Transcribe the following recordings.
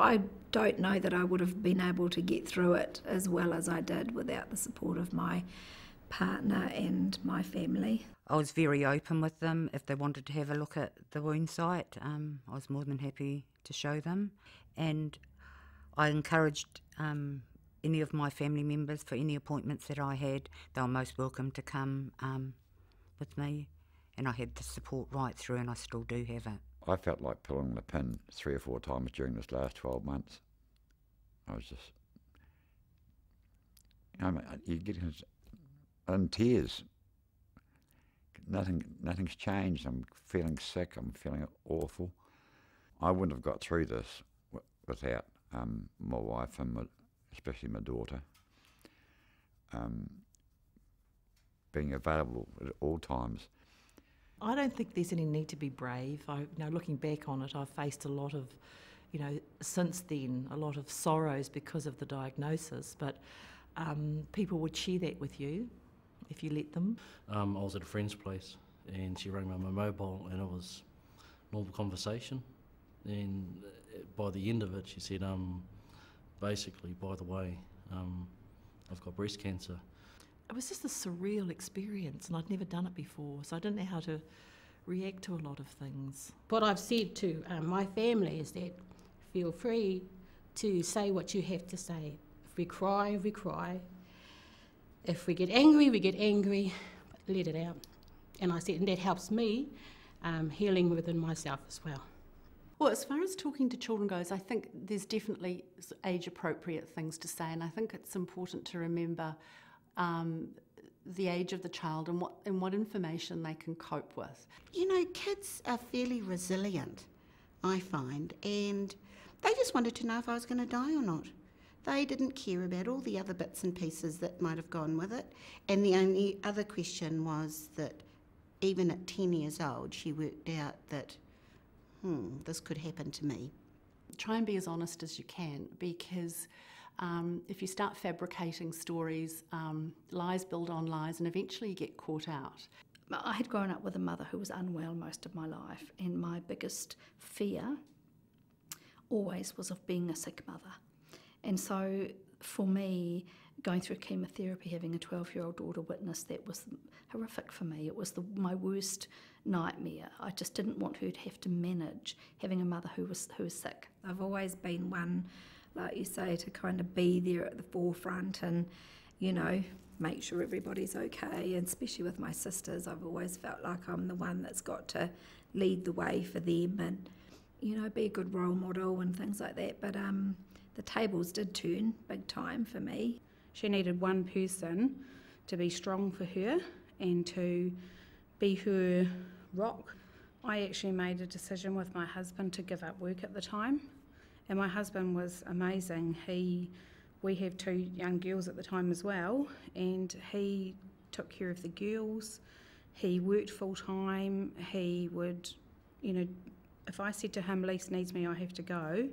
I don't know that I would have been able to get through it as well as I did without the support of my partner and my family. I was very open with them. If they wanted to have a look at the wound site, I was more than happy to show them. And I encouraged any of my family members, for any appointments that I had, they were most welcome to come with me. And I had the support right through, and I still do have it. I felt like pulling the pin 3 or 4 times during this last 12 months. I was just, you get in tears. Nothing's changed. I'm feeling sick. I'm feeling awful. I wouldn't have got through this without my wife and especially my daughter being available at all times. I don't think there's any need to be brave. Looking back on it, I've faced a lot of, since then, a lot of sorrows because of the diagnosis, but people would share that with you if you let them. I was at a friend's place and she rang me on my mobile and it was normal conversation, and by the end of it she said, basically, by the way, I've got breast cancer. It was just a surreal experience and I'd never done it before, so I didn't know how to react to a lot of things. What I've said to my family is that feel free to say what you have to say. If we cry, we cry. If we get angry, we get angry, but let it out. And I said, and that helps me healing within myself as well. Well, as far as talking to children goes, I think there's definitely age-appropriate things to say, and I think it's important to remember the age of the child and what information they can cope with. Kids are fairly resilient, I find, and they just wanted to know if I was going to die or not. They didn't care about all the other bits and pieces that might have gone with it, and the only other question was that even at 10 years old, she worked out that, this could happen to me. Try and be as honest as you can, because if you start fabricating stories, lies build on lies, and eventually you get caught out. I had grown up with a mother who was unwell most of my life, and my biggest fear always was of being a sick mother. And so for me, going through chemotherapy, having a 12-year-old daughter witness, that was horrific for me. It was my worst nightmare. I just didn't want her to have to manage having a mother who was sick. I've always been one, like you say, to kind of be there at the forefront and, make sure everybody's okay. And especially with my sisters, I've always felt like I'm the one that's got to lead the way for them and, be a good role model and things like that. But the tables did turn big time for me. She needed one person to be strong for her and to be her rock. I actually made a decision with my husband to give up work at the time, and my husband was amazing. We have 2 young girls at the time as well, and he took care of the girls. He worked full time. He would, if I said to him, Lise needs me, I have to go,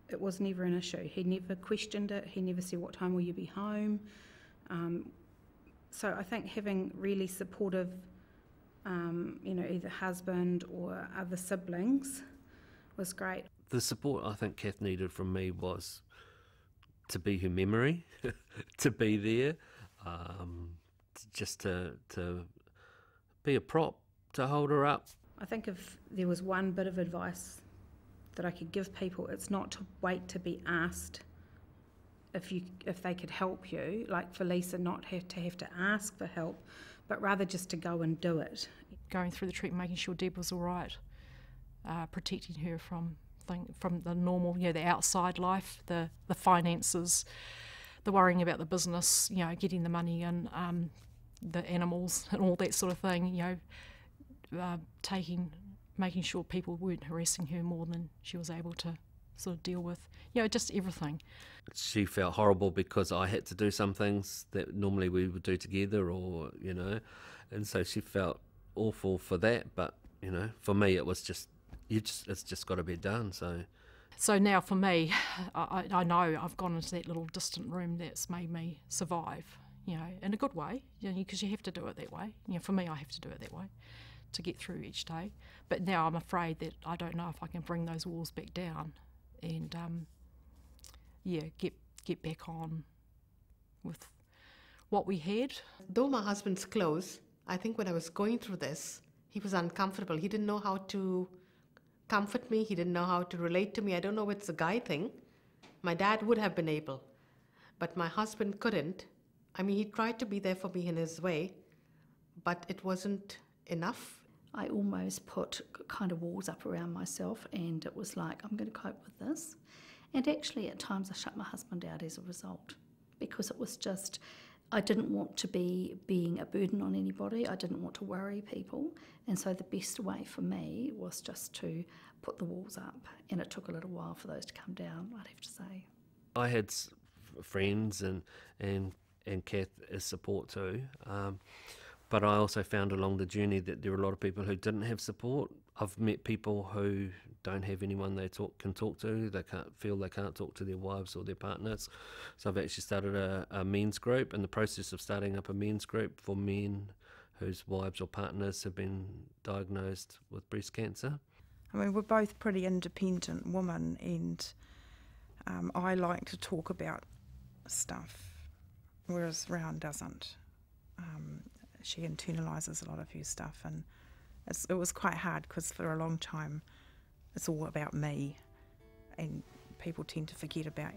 it was never an issue. He never questioned it. He never said, what time will you be home? So I think having really supportive, either husband or other siblings was great. The support I think Kath needed from me was to be her memory, to be there, just to be a prop, to hold her up. I think if there was one bit of advice that I could give people, it's not to wait to be asked if they could help you, like for Lisa, not have to ask for help, but rather just to go and do it. Going through the treatment, making sure Deb was all right, protecting her from the normal, the outside life, the finances, the worrying about the business, getting the money in, the animals and all that sort of thing, making sure people weren't harassing her more than she was able to sort of deal with, just everything. She felt horrible because I had to do some things that normally we would do together, or, and so she felt awful for that, but, for me it was just, it's just got to be done, So now for me, I know I've gone into that little distant room that's made me survive, in a good way, because you have to do it that way. For me, I have to do it that way to get through each day. But now I'm afraid that I don't know if I can bring those walls back down and get back on with what we had. Though my husband's close, I think when I was going through this, he was uncomfortable. He didn't know how to comfort me. He didn't know how to relate to me. I don't know if it's a guy thing. My dad would have been able, but my husband couldn't. I mean, he tried to be there for me in his way, but it wasn't enough. I almost put kind of walls up around myself, and it was like, I'm going to cope with this. And actually, at times, I shut my husband out as a result, because it was just, I didn't want to be being a burden on anybody. I didn't want to worry people. And so the best way for me was just to put the walls up. And it took a little while for those to come down, I'd have to say. I had friends and Kath as support too. But I also found along the journey that there were a lot of people who didn't have support. I've met people who don't have anyone they can talk to. They can't talk to their wives or their partners. So I've actually started a men's group, in the process of starting up a men's group for men whose wives or partners have been diagnosed with breast cancer. I mean, we're both pretty independent women, and I like to talk about stuff, whereas Rowan doesn't. She internalises a lot of her stuff, and it was quite hard because for a long time it's all about me, and people tend to forget about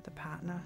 the partner.